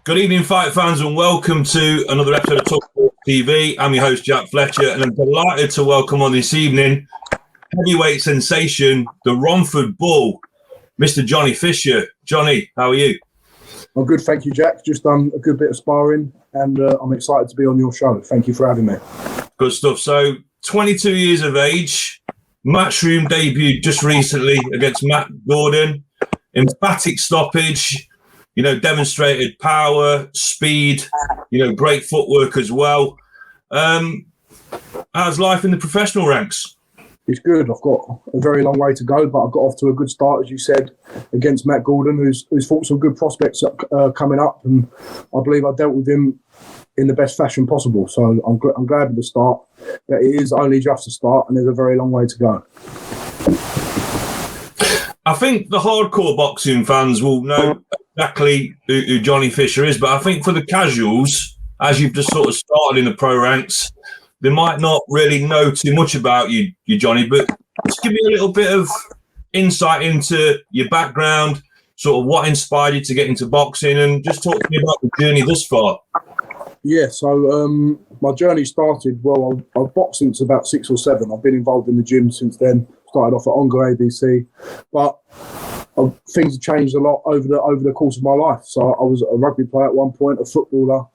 Good evening, fight fans, and welcome to another episode of Talk Sport TV. I'm your host, Jack Fletcher, and I'm delighted to welcome on this evening heavyweight sensation, the Romford Bull, Mr. Johhny Fisher. Johhny, how are you? I'm good, thank you, Jack. Just done a good bit of sparring, and I'm excited to be on your show. Thank you for having me. Good stuff. So, 22 years of age, matchroom debut just recently against Matt Gordon, emphatic stoppage. Demonstrated power, speed, great footwork as well. How's life in the professional ranks? It's good. I've got a very long way to go, but I've got off to a good start, as you said, against Matt Gordon, who's fought some good prospects coming up, and I believe I dealt with him in the best fashion possible. So I'm glad with the start, but it is only just a start, and there's a very long way to go. I think the hardcore boxing fans will know exactly who Johhny Fisher is, but I think for the casuals, as you've just sort of started in the pro ranks, they might not really know too much about you Johhny, but just give me a little bit of insight into your background, sort of what inspired you to get into boxing, and just talk to me about the journey thus far. Yeah, so my journey started, I've boxed since about 6 or 7. I've been involved in the gym since then. Started off at Ongo ABC, but things have changed a lot over the course of my life. So I was a rugby player at one point, a footballer,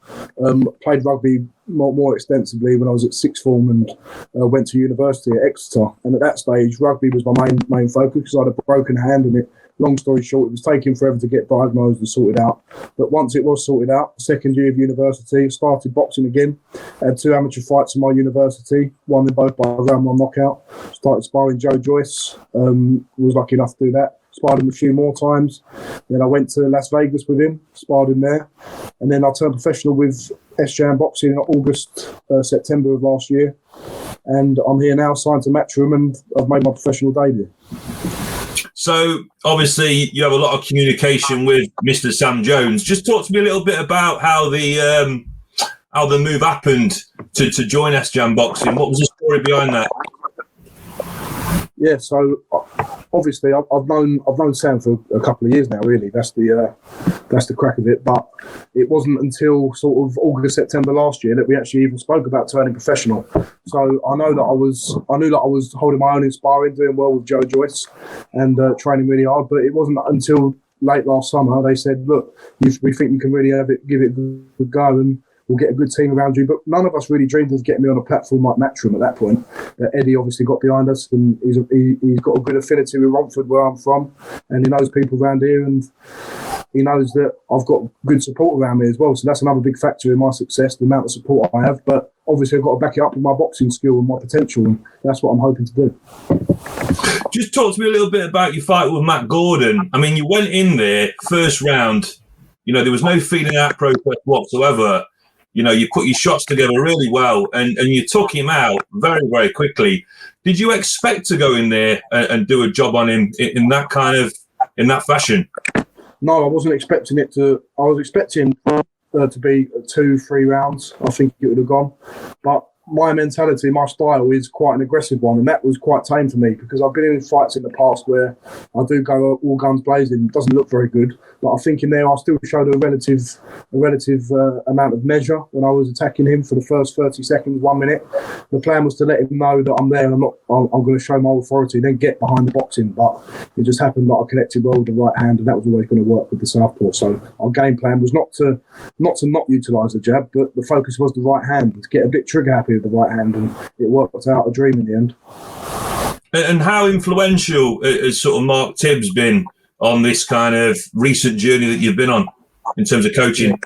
played rugby more extensively when I was at sixth form, and went to university at Exeter. And at that stage, rugby was my main focus because I had a broken hand, and long story short, it was taking forever to get diagnosed and sorted out. But once it was sorted out, second year of university, started boxing again. I had 2 amateur fights in my university, won them both by round 1 knockout. Started sparring Joyce, was lucky enough to do that. Sparred him a few more times. Then I went to Las Vegas with him, sparred him there. And then I turned professional with SJM Boxing in August, September of last year. And I'm here now, signed to Matchroom, and I've made my professional debut. So, obviously, you have a lot of communication with Mr. Sam Jones. Just talk to me a little bit about how the move happened to join SJM Boxing. What was the story behind that? Yeah, so obviously I've known Sam for a couple of years now. Really, that's the crack of it. But it wasn't until sort of August, September last year that we actually even spoke about turning professional. So I knew that I was holding my own in sparring, doing well with Joyce, and training really hard. But it wasn't until late last summer they said, "Look, we think you can really give it a good go, and we'll get a good team around you." But none of us really dreamed of getting me on a platform like Matchroom at that point. Eddie obviously got behind us, and he's got a good affinity with Romford, where I'm from, and he knows people around here, and he knows that I've got good support around me as well. So that's another big factor in my success, the amount of support I have. But obviously I've got to back it up with my boxing skill and my potential, and that's what I'm hoping to do. Just talk to me a little bit about your fight with Matt Gordon. I mean, you went in there, first round, there was no feeling out process whatsoever. You put your shots together really well, and you took him out very, very quickly. Did you expect to go in there and do a job on him in that fashion? No, I wasn't expecting it to. I was expecting to be 2-3 rounds. I think it would have gone, but my mentality, my style is quite an aggressive one, and that was quite tame for me because I've been in fights in the past where I do go all guns blazing. It doesn't look very good, but I think in there I still showed a relative amount of measure when I was attacking him for the first 30 seconds, 1 minute. The plan was to let him know that I'm there and I'm going to show my authority, then get behind the boxing. But it just happened that I connected well with the right hand, and that was always going to work with the southpaw. So our game plan was not to utilise the jab, but the focus was the right hand, to get a bit trigger happy with the right hand, and it worked out a dream in the end. And how influential has sort of Mark Tibbs been on this kind of recent journey that you've been on in terms of coaching?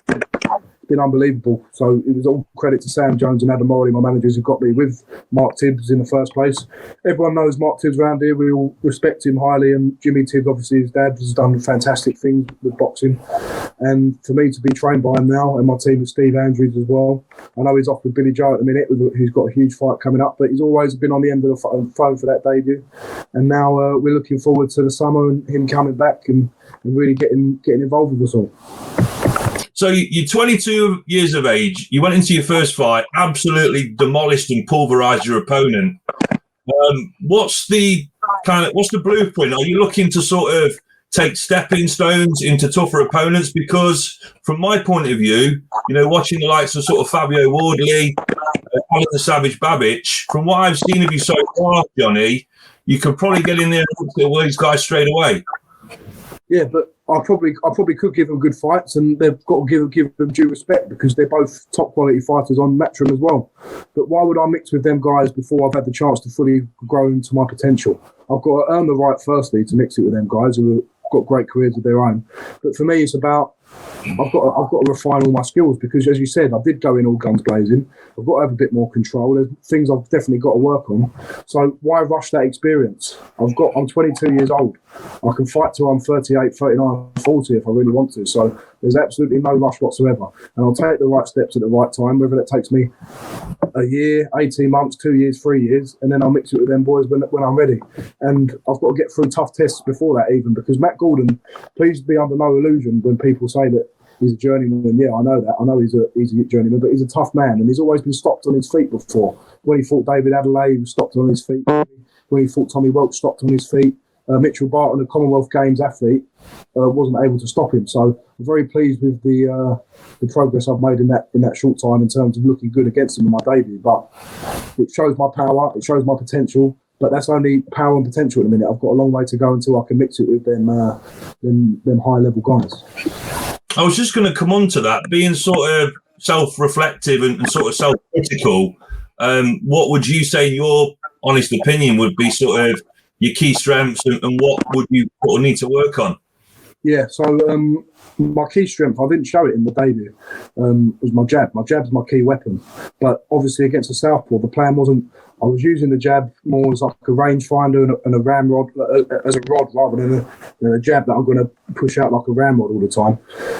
Been unbelievable. So it was all credit to Sam Jones and Adam Morley, my managers, who got me with Mark Tibbs in the first place. Everyone knows Mark Tibbs around here. We all respect him highly, and Jimmy Tibbs, obviously his dad, has done fantastic things with boxing. And for me to be trained by him now, and my team with Steve Andrews as well. I know he's off with Billy Joe at the minute, who's got a huge fight coming up, but he's always been on the end of the phone for that debut. And now we're looking forward to the summer and him coming back and really getting involved with us all. So you're 22 years of age. You went into your first fight, absolutely demolished and pulverised your opponent. What's the blueprint? Are you looking to sort of take stepping stones into tougher opponents? Because from my point of view, watching the likes of sort of Fabio Wardley, Alan the Savage Babbage, from what I've seen of you so far, Johhny, you could probably get in there and look at these guys straight away. Yeah, but I probably could give them good fights, and they've got to give them due respect because they're both top quality fighters on Matchroom as well. But why would I mix with them guys before I've had the chance to fully grow into my potential? I've got to earn the right, firstly, to mix it with them guys who have got great careers of their own. But for me, it's about I've got to refine all my skills because, as you said, I did go in all guns blazing. I've got to have a bit more control. There's things I've definitely got to work on. So why rush that experience? I'm 22 years old. I can fight till I'm 38, 39, 40 if I really want to. So there's absolutely no rush whatsoever. And I'll take the right steps at the right time, whether that takes me a year, 18 months, 2 years, 3 years, and then I'll mix it with them boys when I'm ready. And I've got to get through tough tests before that even, because Matt Gordon, please be under no illusion when people say that he's a journeyman. Yeah, I know that. I know he's a journeyman, but he's a tough man, and he's always been stopped on his feet before. When he fought David Adelaide, he was stopped on his feet. When he fought Tommy Welch, stopped on his feet. Mitchell Barton, a Commonwealth Games athlete, wasn't able to stop him. So I'm very pleased with the progress I've made in that short time in terms of looking good against him in my debut. But it shows my power, it shows my potential. But that's only power and potential at the minute. I've got a long way to go until I can mix it with them high level guys. I was just going to come on to that, being sort of self-reflective and sort of self-critical. What would you say your honest opinion would be sort of your key strengths and what would you sort of need to work on? Yeah, so my key strength, I didn't show it in the debut, was my jab. My jab's my key weapon. But obviously against the southpaw, the plan wasn't, I was using the jab more as like a rangefinder and a ramrod, as a rod rather than a jab that I'm going to push out like a ramrod all the time.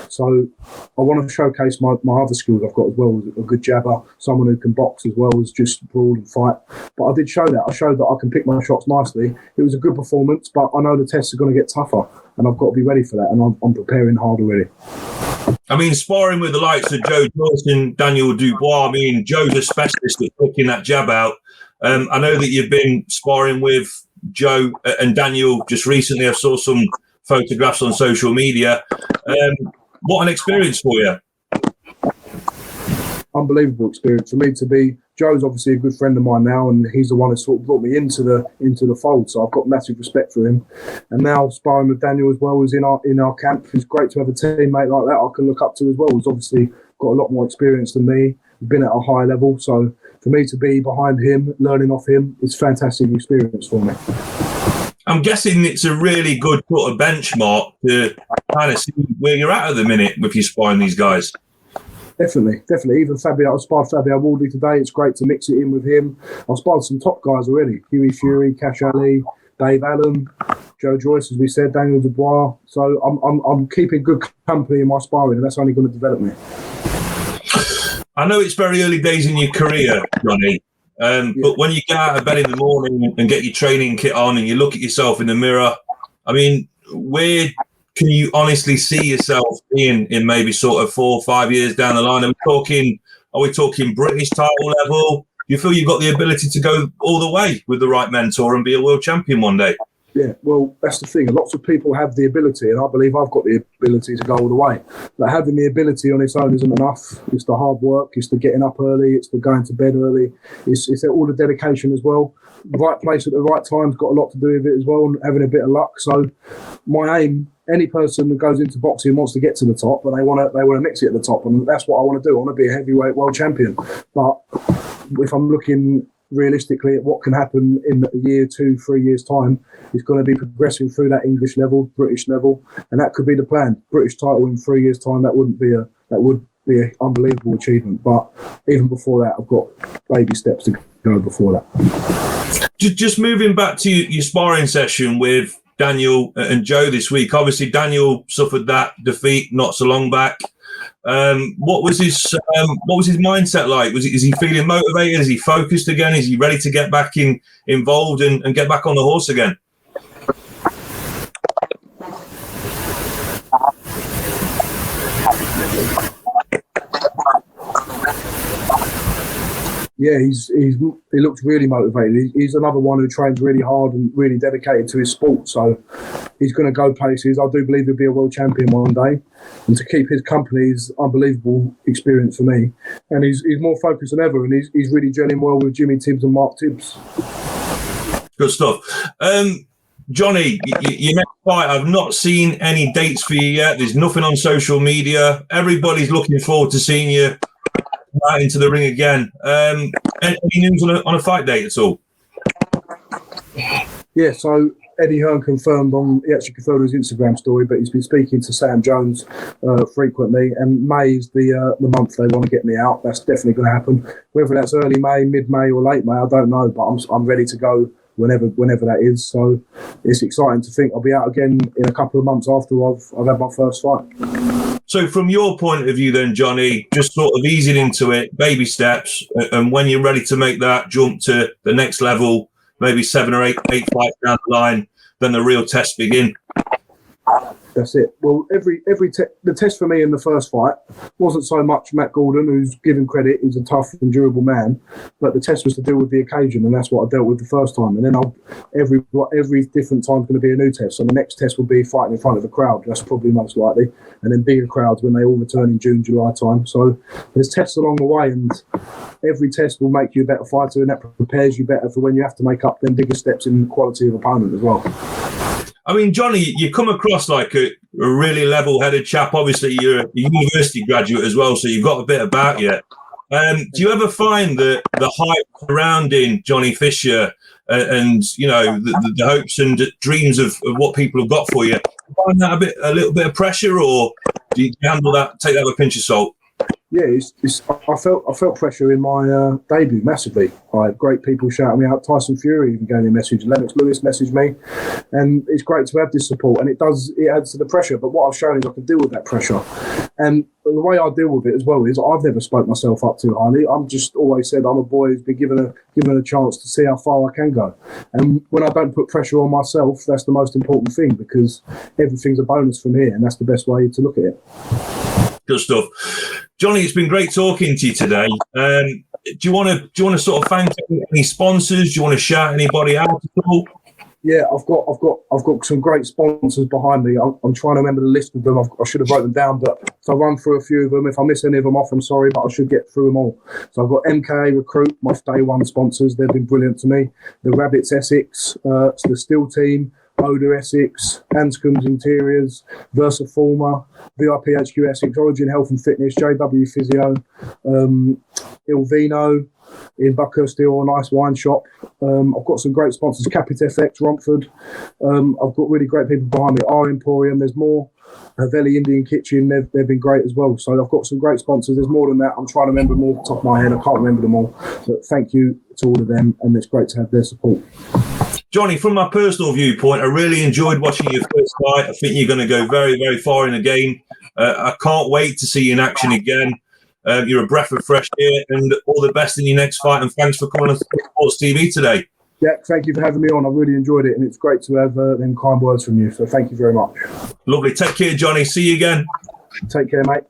So I want to showcase my other skills I've got as well, as a good jabber, someone who can box as well as just brawl and fight. But I did show that. I showed that I can pick my shots nicely. It was a good performance, but I know the tests are going to get tougher, and I've got to be ready for that, and I'm preparing hard already. I mean, sparring with the likes of Joe Joyce and Daniel Dubois, I mean, Joe's a specialist at picking that jab out. I know that you've been sparring with Joe and Daniel just recently. I saw some photographs on social media. What an experience for you. Unbelievable experience for me to be. Joe's obviously a good friend of mine now, and he's the one who sort of brought me into the fold. So I've got massive respect for him. And now sparring with Daniel as well, who's in our camp. It's great to have a teammate like that I can look up to as well. He's obviously got a lot more experience than me. He's been at a high level, so for me to be behind him, learning off him, it's a fantastic experience for me. I'm guessing it's a really good sort of benchmark to kind of see where you're at the minute with you sparring these guys. Definitely. Even Fabio, I sparred Fabio Wardley today. It's great to mix it in with him. I've sparred some top guys already. Huey Fury, Cash Ali, Dave Allen, Joe Joyce, as we said, Daniel Dubois. So I'm keeping good company in my sparring, and that's only going to develop me. I know it's very early days in your career, Johhny, but when you get out of bed in the morning and get your training kit on and you look at yourself in the mirror, I mean, where can you honestly see yourself being in maybe sort of 4 or 5 years down the line? Are we talking British title level? Do you feel you've got the ability to go all the way with the right mentor and be a world champion one day? Yeah, well, that's the thing. Lots of people have the ability, and I believe I've got the ability to go all the way. But having the ability on its own isn't enough. It's the hard work, it's the getting up early, it's the going to bed early, it's all the dedication as well. The right place at the right time's got a lot to do with it as well, and having a bit of luck. So my aim, any person that goes into boxing wants to get to the top, but they want to mix it at the top, and that's what I want to do. I want to be a heavyweight world champion. But if I'm looking realistically at what can happen in a year, 2, 3 years time, it's going to be progressing through that English level, British level, and that could be the plan. British title in 3 years time, that would be an unbelievable achievement. But even before that, I've got baby steps to go before that. Just moving back to your sparring session with Daniel and Joe this week. Obviously, Daniel suffered that defeat not so long back. What was his mindset like? Is he feeling motivated? Is he focused again? Is he ready to get back involved and get back on the horse again? Yeah, he looks really motivated. He's another one who trains really hard and really dedicated to his sport. So he's going to go places. I do believe he'll be a world champion one day. And to keep his company is unbelievable experience for me. And he's more focused than ever. And he's really gelling well with Jimmy Tibbs and Mark Tibbs. Good stuff. Johhny, your next fight, I've not seen any dates for you yet. There's nothing on social media. Everybody's looking forward to seeing you out into the ring again. Any news on a fight date at all? Yeah, so Eddie Hearn confirmed he actually confirmed his Instagram story, but he's been speaking to Sam Jones frequently, and May is the month they want to get me out. That's definitely going to happen. Whether that's early May, mid-May or late May, I don't know, but I'm ready to go whenever that is. So it's exciting to think I'll be out again in a couple of months after I've had my first fight. So from your point of view then, Johhny, just sort of easing into it, baby steps, and when you're ready to make that jump to the next level, maybe 7 or 8 fights down the line, then the real tests begin. That's it. Well, the test for me in the first fight wasn't so much Matt Gordon, who's given credit, he's a tough and durable man, but the test was to deal with the occasion, and that's what I dealt with the first time. And then every different time is going to be a new test. So the next test will be fighting in front of a crowd. That's probably most likely, and then bigger crowds when they all return in June, July time. So there's tests along the way, and every test will make you a better fighter, and that prepares you better for when you have to make up them bigger steps in the quality of opponent as well. I mean, Johhny, you come across like a really level-headed chap. Obviously, you're a university graduate as well, so you've got a bit about you. Do you ever find that the hype surrounding Johhny Fisher and you know the hopes and dreams of what people have got for you, find that a little bit of pressure, or do you handle that, take that with a pinch of salt? Yeah, I felt pressure in my debut massively. I had great people shouting me out. Tyson Fury even gave me a message. Lennox Lewis messaged me, and it's great to have this support. And it adds to the pressure. But what I've shown is I can deal with that pressure. And the way I deal with it as well is I've never spoke myself up too highly. I'm just always said I'm a boy who's been given a chance to see how far I can go. And when I don't put pressure on myself, that's the most important thing, because everything's a bonus from here, and that's the best way to look at it. Good stuff. Johhny, it's been great talking to you today. Do you want to sort of thank any sponsors? Do you want to shout anybody out at all? Yeah, I've got some great sponsors behind me. I'm trying to remember the list of them. I should have wrote them down, but so I'll run through a few of them. If I miss any of them off, I'm sorry, but I should get through them all. So I've got MKA Recruit, my day one sponsors. They've been brilliant to me. The Rabbits Essex, the Steel Team, Oda Essex, Hanscom's Interiors, Versaforma, VIP HQ Essex, Origin Health and Fitness, JW Physio, Il Vino in Buckhurst Hill, a nice wine shop. I've got some great sponsors, Capit FX, Romford. I've got really great people behind me, R Emporium, there's more. Havelli Indian Kitchen, they've been great as well. So I've got some great sponsors. There's more than that. I'm trying to remember them all off the top of my head. I can't remember them all. But thank you to all of them, and it's great to have their support. Johhny, from my personal viewpoint, I really enjoyed watching your first fight. I think you're going to go very, very far in the game. I can't wait to see you in action again. You're a breath of fresh air, and all the best in your next fight. And thanks for coming on Sports TV today. Yeah, thank you for having me on. I really enjoyed it, and it's great to have them kind words from you. So thank you very much. Lovely. Take care, Johhny. See you again. Take care, mate.